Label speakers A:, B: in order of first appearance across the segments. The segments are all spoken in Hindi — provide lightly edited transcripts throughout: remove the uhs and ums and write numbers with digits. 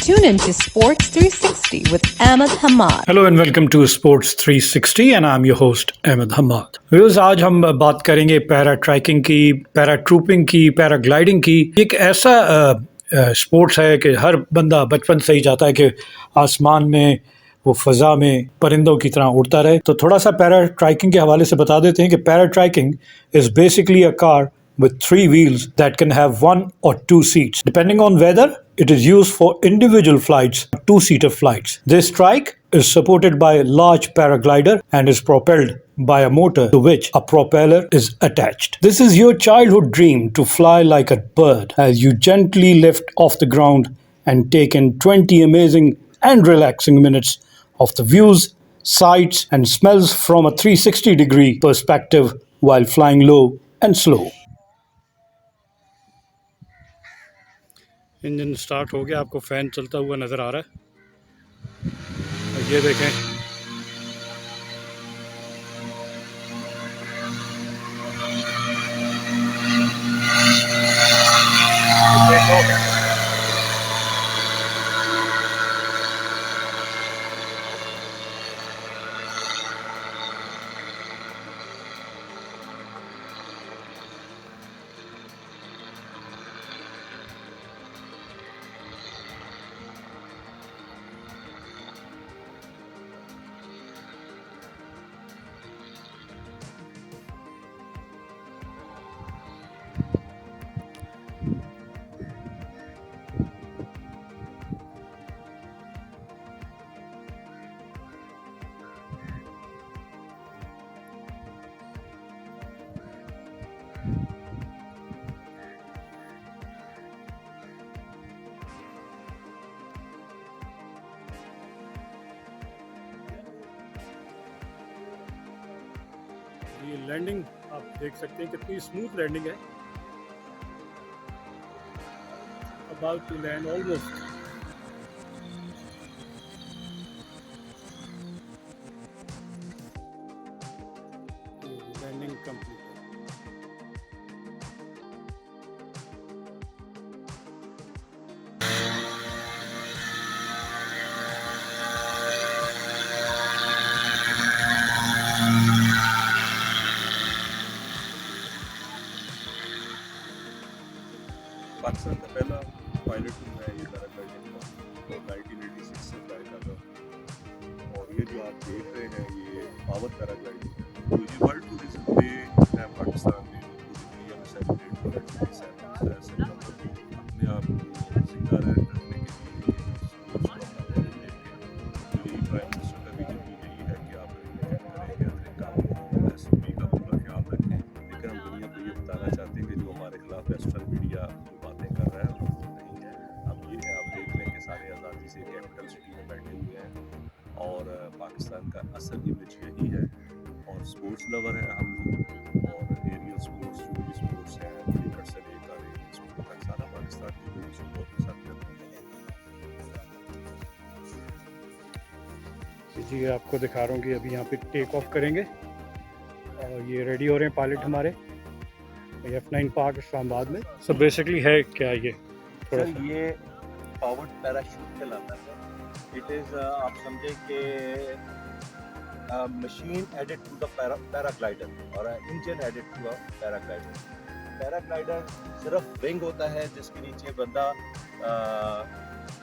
A: Tune in to Sports 360 with Ahmed Hamad.
B: Hello and welcome to Sports 360 and I'm your host Ahmed Hamad. Viewers, आज हम बात करेंगे पैरा ट्रैकिंग की, पैरा ट्रूपिंग की, पैराग्लाइडिंग की। एक ऐसा स्पोर्ट्स है कि हर बंदा बचपन से ही चाहता है कि आसमान में, वो फ़ज़ा में परिंदों की तरह उड़ता रहे। तो थोड़ा सा पैरा ट्रैकिंग के हवाले से बता देते हैं कि para trekking is basically a car with 3 wheels that can have 1 or 2 seats. Depending on weather, it is used for individual flights, 2-seater flights. This trike is supported by a large paraglider and is propelled by a motor to which a propeller is attached. This is your childhood dream to fly like a bird as you gently lift off the ground and take in 20 amazing and relaxing minutes of the views, sights and smells from a 360-degree perspective while flying low and slow. Engine start हो गया, आपको फ़ैन चलता हुआ नज़र आ रहा है। ये देखें, ये लैंडिंग आप देख सकते हैं कितनी स्मूथ लैंडिंग है। About to land almost. Landing complete.
C: Pakistan का पहला पायलट हूँ मैं ये पैराग्लाइडिंग का, तो 1986 से फ्लाई कर रहा हूँ। और ये जो आप देख रहे हैं ये पावर पैराग्लाइडिंग है। तो ये वर्ल्ड टूरिज्म डे है पाकिस्तान में, पूरी दुनिया में सेलिब्रेट हो रहा है। सितंबर को अपने आप को जिंदा रखने के लिए प्राइम मिनिस्टर का विजन भी यही है कि आप एसओपी का पूरा ख्याल रखें। लेकिन हम दुनिया को ये बताना चाहते हैं कि जो हमारे खिलाफ वेस्टर्न मीडिया कर रहा है वो नहीं है। अब ये है, आप देख लें कि सारे आज़ादी से कैपिटल सिटी में बैठे हुए हैं और पाकिस्तान का असल इमेज यही है। और स्पोर्ट्स लवर है हम लोग, और एरियल स्पोर्ट्स जो भी स्पोर्ट्स हैं, क्रिकेट से लेकर एरियल स्पोर्ट्स तक सारा पाकिस्तान की लोग स्पोर्ट के साथ करते हैं।
B: जी आपको दिखा रहा हूँ कि अभी यहाँ पे टेक ऑफ करेंगे और ये रेडी हो रहे हैं पायलट हमारे F9 पार्क इस्लामाबाद में। सो बेसिकली है क्या ये?
C: थोड़ा सा ये पावर्ड पैराशूट कहलाता है। इट इज़ आप समझे कि machine added to the paraglider और engine added to a paraglider. Paraglider सिर्फ विंग होता है जिसके नीचे बंदा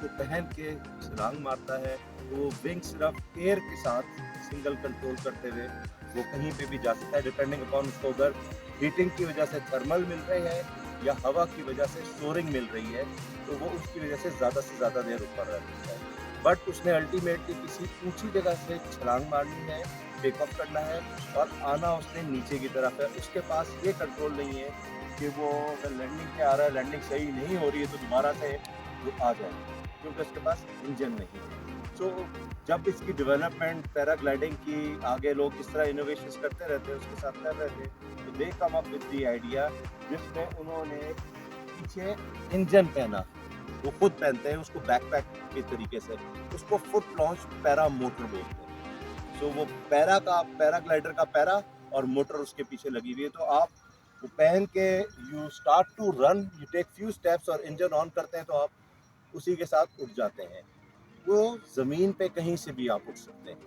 C: को पहन के छलांग मारता है। तो विंग सिर्फ एयर के साथ सिंगल कंट्रोल करते हुए वो कहीं पे भी जा सकता है, डिपेंडिंग अपॉन उसको अगर हीटिंग की वजह से थर्मल मिल रही है या हवा की वजह से सोरिंग मिल रही है तो वो उसकी वजह से ज़्यादा देर ऊपर रह सकता है। बट उसने अल्टीमेटली किसी ऊंची जगह से छलांग मारनी है, टेक ऑफ करना है और आना उसने नीचे की तरफ है। उसके पास ये कंट्रोल नहीं है कि वो अगर लैंडिंग पे आ रहा है, लैंडिंग सही नहीं हो रही है तो दोबारा से वो आ जाए, क्योंकि उसके पास इंजन नहीं है। तो जब इसकी डेवलपमेंट पैराग्लाइडिंग की आगे लोग इस तरह इनोवेशंस करते रहते हैं, उसके साथ कर रहे थे, तो they come up with the idea जिसमें उन्होंने पीछे इंजन पहना। वो खुद पहनते हैं उसको बैकपैक के तरीके से, उसको फुट लॉन्च पैरा मोटर बोलते हैं। तो वो पैराग्लाइडर का पैरा और मोटर उसके पीछे लगी हुई है। तो आप वो पहन के you start to run, you take few steps और इंजन ऑन करते हैं तो आप उसी के साथ उड़ जाते हैं। वो ज़मीन पे कहीं से भी आप उड़ सकते हैं।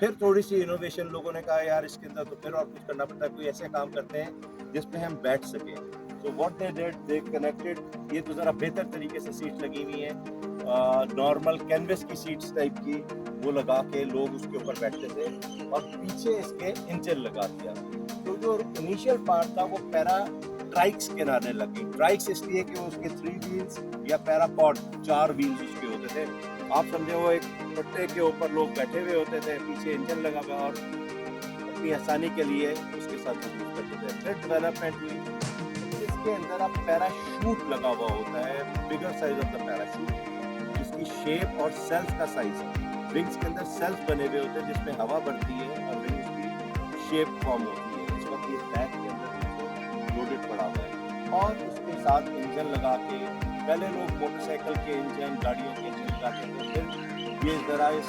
C: फिर थोड़ी सी इनोवेशन लोगों ने कहा यार इसके अंदर तो फिर और कुछ करना पड़ता है, कोई ऐसे काम करते हैं जिसपे हम बैठ सकें। So what they did, they connected, ये तो ज़रा बेहतर तरीके से सीट लगी हुई है, नॉर्मल कैनवस की सीट्स टाइप की, वो लगा के लोग उसके ऊपर बैठते थे और पीछे इसके इंजन लगा दिया। तो जो इनिशियल पार्ट था वो पैरा ट्राइक्स के नारे लगी। ट्राइक्स इसलिए कि उसके 3 व्हील्स या पैरापॉड 4 व्हील्स उसके होते थे। आप समझे वो एक पट्टे के ऊपर लोग बैठे हुए होते थे, पीछे इंजन लगा हुआ और अपनी आसानी के लिए उसके साथ यूज करते थे। फिर डेवलपमेंट हुई, इसके अंदर अब पैराशूट लगा हुआ होता है, bigger size of the parachute, जिसकी शेप और सेल्स का साइज, विंग्स के अंदर सेल्स बने हुए होते हैं जिसमें हवा बढ़ती है और विंग्स की शेप फॉर्म होती है। इस वक्त ये बैग के अंदर लोडेड पड़ा हुआ है और उसके साथ इंजन लगा के, पहले लोग मोटरसाइकिल के इंजन, गाड़ियों के इंजन लगाते थे, फिर ये ज़रा इस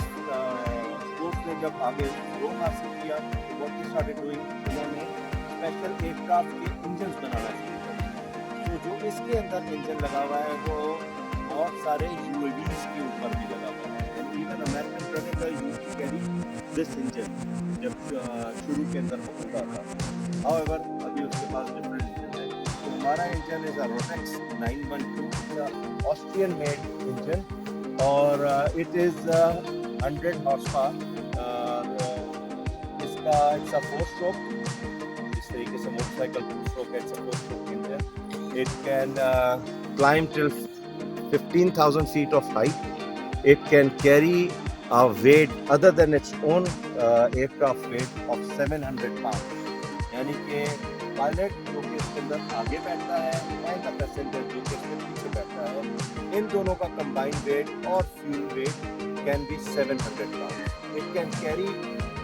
C: स्पोर्ट्स ने जब आगे ग्रोथ हासिल किया तो व्हाट वी स्टार्टेड डूइंग, उन्होंने स्पेशल एयरक्राफ्ट के इंजन बनाना शुरू कर दिया। तो जो इसके अंदर इंजन लगा हुआ है वो बहुत सारे यूएवीज के ऊपर भी लगा हुआ है। And even American predator used to carry this engine जब शुरू के अंदर वो होता था। हाउएवर अभी उसके पास डिफरेंट इंजन है। तो हमारा engine is a Rotex 912, Austrian made engine और इट इज 100 हॉर्स पावर। इसका इट्स अ 4 स्ट्रोक, जिस तरीके से मोटरसाइकिल 2 स्ट्रोक है, it's a 4 stroke engine. It can climb till 15,000 feet of height. It can carry a weight other than its own aircraft weight of 700 pounds. यानी कि पायलट जो कि इसके अंदर आगे बैठता है एंड द पैसेंजर जो कि इसके पीछे बैठता है, इन दोनों का कंबाइंड वेट और fuel weight can be 700 pounds. It can carry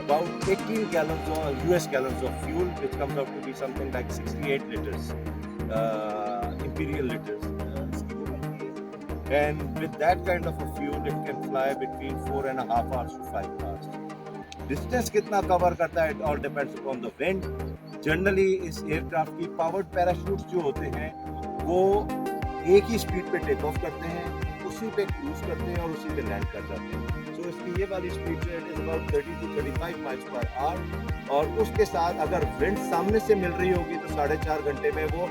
C: about 18 gallons of US gallons of fuel, which comes out to be something like 68 liters, imperial liters. And with that kind of a fuel, it can fly between 4.5 hours to 5 hours. Distance कितना कवर करता है, it all depends upon the wind. Generally इस एयरक्राफ्ट की पावर्ड पैराशूट्स जो होते हैं वो एक ही स्पीड पे टेक ऑफ करते हैं, उसी पे क्रूज करते हैं और उसी पे लैंड कर जाते हैं। सो इसकी ये वाली स्पीड जो है is about 30 to 35 miles per hour और उसके साथ अगर विंड सामने से मिल रही होगी तो 4.5 घंटे में वो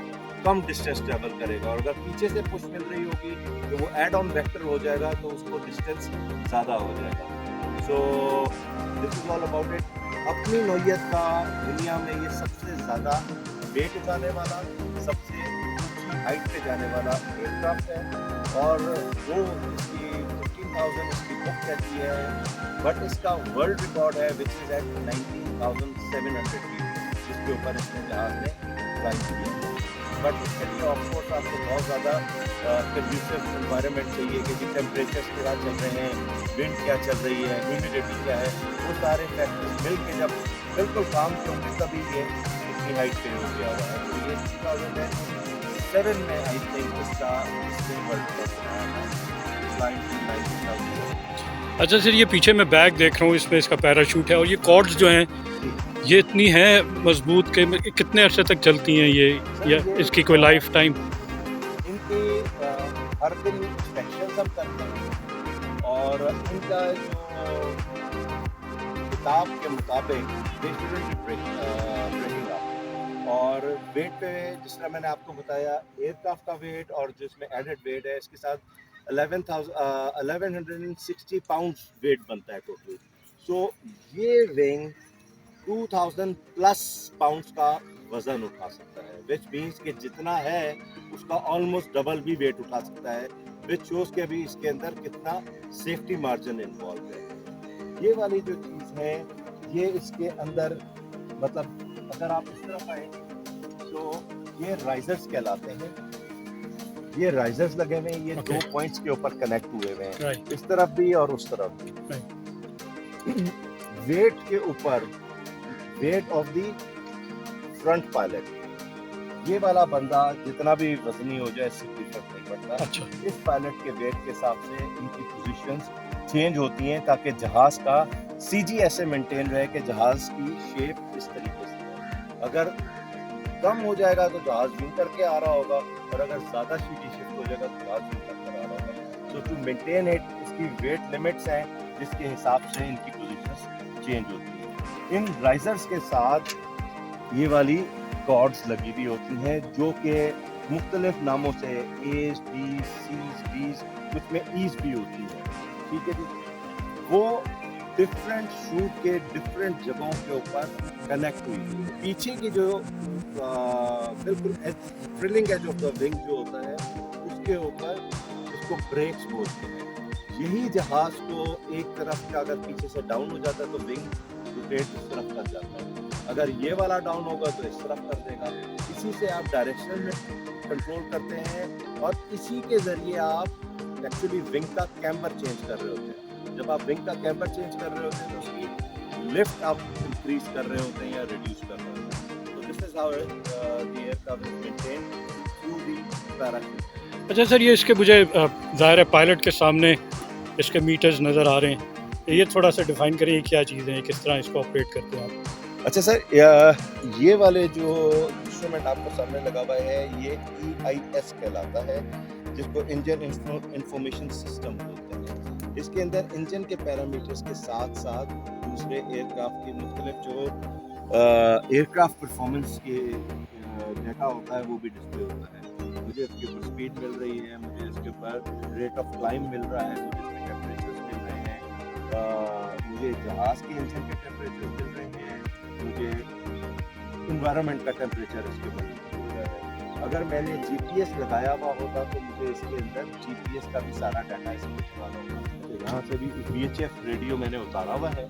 C: कम डिस्टेंस ट्रैवल करेगा और अगर पीछे से पुश मिल रही होगी तो वो एड ऑन वेक्टर हो जाएगा तो उसको डिस्टेंस ज़्यादा हो जाएगा। So this is all about it. अपनी नौइयत का दुनिया में ये सबसे ज़्यादा वेट उठाने वाला, सबसे ऊंची हाइट पे जाने वाला एयरक्राफ्ट है और वो इसकी 15,000 इसकी बुक कहती है, बट इसका वर्ल्ड रिकॉर्ड है विच इज़ एट 19,700 फीट, जिसके ऊपर इसने जहाज ने फ्लाई किया। बट उसके लिए ऑफकोर्स आपको बहुत ज़्यादा कंड्यूसिव एनवायरनमेंट चाहिए कि टेम्परेचर्स क्या चल रहे हैं, विंड क्या चल रही है, ह्यूमिडिटी क्या है, वो सारे फैक्टर्स मिल के जब बिल्कुल काम के होंगे तभी ये इतनी हाइट पे हो गया हुआ है। तो ये 2007 में आई थिंक इसका वर्ल्ड कप बनाया था, 1990।
B: अच्छा सर, ये पीछे मैं बैग देख रहा हूँ, इसमें इसका पैराशूट है और ये कॉर्ड्स जो हैं ये इतनी हैं मजबूत के कितने अरसे तक चलती हैं ये, या इसकी कोई लाइफ टाइम?
C: इनकी हर दिन इंस्पेक्शन सब करते हैं और इनका जो किताब के मुताबिक ब्रेकिंग अप और वेट पे, जिस तरह मैंने आपको बताया एयरक्राफ्ट का वेट और जिसमें एडेड वेट है, इसके साथ 1160 पाउंड्स वेट बनता है टोटल। सो ये विंग 2000 प्लस पाउंड्स का वजन उठा सकता है, विच मीन्स कि जितना है उसका ऑलमोस्ट डबल भी वेट उठा सकता है, विच शोज के भी इसके अंदर कितना सेफ्टी मार्जिन इन्वॉल्व है। ये वाली जो चीज़ है ये इसके अंदर, मतलब अगर आप इस तरफ आए तो ये राइजर्स कहलाते हैं। ये राइजर्स लगे हुए हैं, ये दो पॉइंट्स के ऊपर कनेक्ट हुए हुए हैं, इस तरफ भी और उस तरफ भी। वेट के ऊपर weight of the front pilot, ये वाला बंदा जितना भी वजनी हो जाए इससे कोई फर्क नहीं पड़ता। अच्छा। इस पायलट के वेट के हिसाब से इनकी पोजीशंस चेंज होती हैं ताकि जहाज का सीजी ऐसे मेंटेन रहे कि जहाज की शेप इस तरीके से है। अगर कम हो जाएगा तो जहाज यूं करके आ रहा होगा और अगर ज़्यादा सीजी शिफ्ट हो जाएगा तो जहाज यूं करके आ रहा होगा। तो टू मेंटेन इट इसकी वेट लिमिट्स हैं जिसके हिसाब से इनकी पोजीशंस चेंज होती हैं। इन राइजर्स के साथ ये वाली कॉर्ड्स लगी हुई होती हैं जो कि मुख्तलिफ नामों से एज, बी, सीज, बीज, कुछ में ईज भी होती है, ठीक है जी। वो डिफरेंट शूट के डिफरेंट जगहों के ऊपर कनेक्ट हुई है। पीछे की जो बिल्कुल trailing edge of the wing जो होता है उसके ऊपर उसको ब्रेक्स बोलते हैं। यही जहाज को एक तरफ का अगर पीछे से डाउन हो जाता है तो विंग रोटेट इस तरफ कर जाता है, अगर ये वाला डाउन होगा तो इस तरफ कर देगा। इसी से आप डायरेक्शन में कंट्रोल करते हैं और इसी के ज़रिए आप एक्चुअली विंग का कैम्बर चेंज कर रहे होते हैं। जब आप विंग का कैम्बर चेंज कर रहे होते हैं तो उसकी लिफ्ट आप इंक्रीज कर रहे होते हैं या रिड्यूस कर रहे होते हैं। तो this is how the aircraft is maintained through the parachute.
B: अच्छा सर, ये इसके मुझे ज़ाहिर है पायलट के सामने इसके मीटर्स नज़र आ रहे हैं, ये थोड़ा सा डिफाइन करिए क्या चीज़ें हैं, किस तरह इसको ऑपरेट करते हैं आप।
C: अच्छा सर, ये वाले जो इंस्ट्रूमेंट आपको सामने लगा हुआ है ये EIS कहलाता है, जिसको इंजन इंफॉर्मेशन सिस्टम बोलते हैं। इसके अंदर इंजन के पैरामीटर्स के साथ साथ दूसरे एयरक्राफ्ट के मुख्तलिफ जो एयरक्राफ्ट परफॉर्मेंस के डाटा होता है वो भी डिस्प्ले होता है। मुझे इसके ऊपर स्पीड मिल रही है, मुझे इसके ऊपर रेट ऑफ क्लाइंब मिल रहा है, मुझे इसके टेम्परेचर्स मिल रहे हैं, मुझे जहाज़ के इंजन के टेम्परेचर मिल रहे हैं, मुझे इन्वायरमेंट का टेम्परेचर इसके ऊपर मिल रहा है। अगर मैंने GPS लगाया हुआ होता तो मुझे इसके अंदर GPS का भी सारा डाटा इसमें उतारा होगा। तो यहाँ से भी VHF रेडियो मैंने उतारा हुआ है।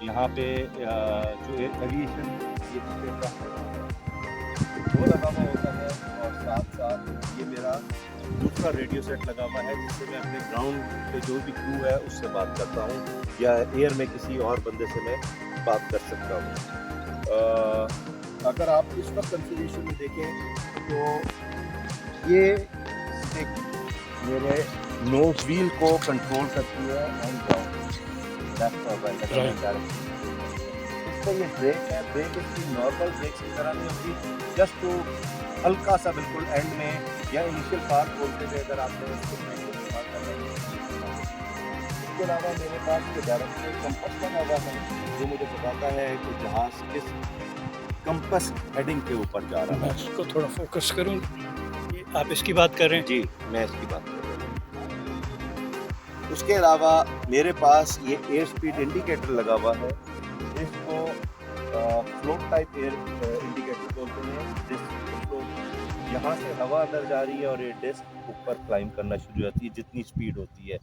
C: यहाँ पे जो एविएशन वो लगा हुआ होता है और साथ साथ ये मेरा दूसरा रेडियो सेट लगा हुआ है जिससे मैं अपने ग्राउंड पे जो भी क्रू है उससे बात करता हूँ या एयर में किसी और बंदे से मैं बात कर सकता हूँ। अगर आप इस वक्त कॉन्फ़िगरेशन में देखें तो ये एक मेरे नोज व्हील को कंट्रोल करती है ऑन ग्राउंड लेफ्ट और राइट डायरेक्शन। इसका ये ब्रेक है, ब्रेक इसकी नॉर्मल ब्रेक की तरह नहीं होती, जस्ट तो हल्का सा बिल्कुल एंड में या इनिशियल पार्ट बोलते हुए अगर आपने इसको ब्रेक को इस्तेमाल कर रहे हैं। इसके अलावा मेरे पास जो डायरेक्शन कंपस लगा हुआ है जो मुझे बताता है कि जहाज़ किस कंपस हेडिंग के ऊपर जा रहा है।
B: मैं इसको थोड़ा फोकस करूँ, आप इसकी बात कर रहे हैं?
C: जी, मैं इसकी बात कर रहा हूँ। उसके अलावा मेरे पास ये एयर स्पीड इंडिकेटर लगा हुआ है, इसको फ्लोट टाइप एयर इंडिकेटर बोलते हैं। डिस्क यहाँ से हवा अंदर जा रही है और ये डिस्क ऊपर क्लाइंब करना शुरू हो जाती है जितनी स्पीड होती है,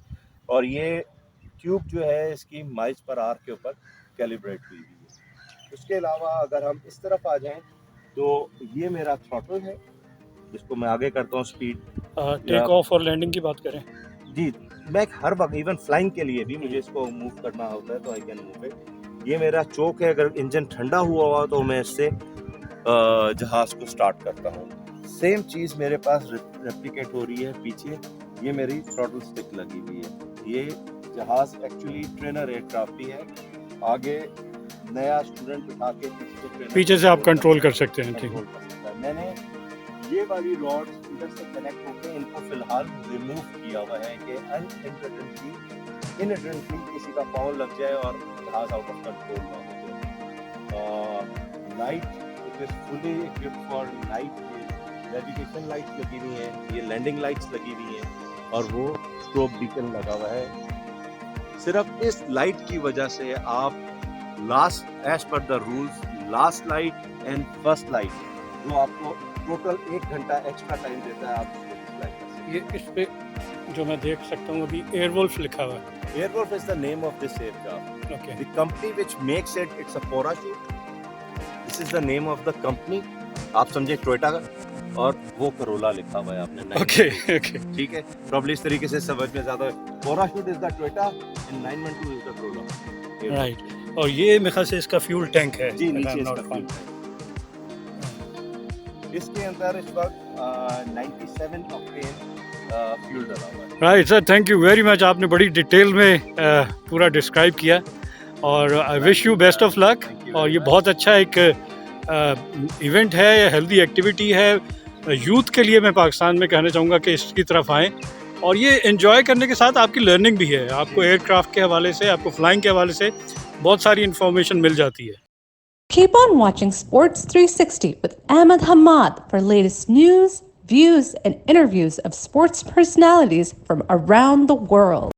C: और ये ट्यूब जो है इसकी माइल्स पर आवर के ऊपर कैलिब्रेट हुई है। उसके अलावा अगर हम इस तरफ आ जाएं तो ये मेरा थ्रॉटल है जिसको मैं आगे करता हूँ स्पीड
B: टेक ऑफ और लैंडिंग की बात करें
C: जी, मैं हर वक्त इवन फ्लाइंग के लिए भी मुझे इसको मूव करना होता है तो आई कैन मूव इट। ये मेरा चोक है, अगर इंजन ठंडा हुआ हुआ तो मैं इससे जहाज़ को स्टार्ट करता हूँ। सेम चीज़ मेरे पास रेप्लिकेट हो रही है पीछे, ये मेरी थ्रॉटल स्टिक लगी हुई है। ये जहाज़ एक्चुअली ट्रेनर एयरक्राफ्ट भी है, आगे नया स्टूडेंट बिठा के
B: पीछे से आप कंट्रोल कर सकते हैं। ठीक
C: है, मैंने ये वाली रॉड इधर से कनेक्ट होकर इनको फिलहाल रिमूव किया हुआ है कि इनएडवर्टेंटली किसी का पाँव लग जाए और जहाज आउट ऑफ कंट्रोल ना हो। Light it is fully equipped for night, navigation lights लगी हुई हैं, ये लैंडिंग लाइट्स लगी हुई हैं और वो स्ट्रोब बीकन लगा हुआ है। सिर्फ इस लाइट की वजह से आप लास्ट एज पर the rules last light and first light जो आपको टोटल 1 घंटा एक्स्ट्रा टाइम देता है आप
B: ये इस पे जो मैं देख सकता हूँ अभी एयरवुल्फ लिखा हुआ है।
C: Airwolf is the name of this aircraft.
B: Okay,
C: the company which makes it, it's a parachute, this is the name of the company. आप समझे टोयोटा का, और वो करोला लिखा हुआ है आपने।
B: ओके ओके,
C: ठीक है, प्रॉब्ली इस तरीके से समझ में ज्यादा। Parachute is the Toyota and 912 is the Corolla.
B: Right, और ये मेरे ख्याल से इसका फ्यूल टैंक है
C: जी, नीचे इसका फ्यूल टैंक। इसके अंदर इस वक्त 97 ऑक्टेन फ्यूल डला हुआ है।
B: Right sir, thank you very much, आपने बड़ी डिटेल में पूरा डिस्क्राइब किया और I wish you best of luck. और ये बहुत अच्छा एक इवेंट है, हेल्दी एक्टिविटी है यूथ के लिए। मैं पाकिस्तान में कहना चाहूँगा कि इसकी तरफ आएँ और ये एंजॉय करने के साथ आपकी लर्निंग भी है। आपको एयरक्राफ्ट के हवाले से, आपको फ्लाइंग के हवाले से बहुत सारी इन्फॉर्मेशन मिल जाती है।
A: Keep on watching Sports 360 with Ahmed Hamad for latest news, views, and interviews of sports personalities from around the world.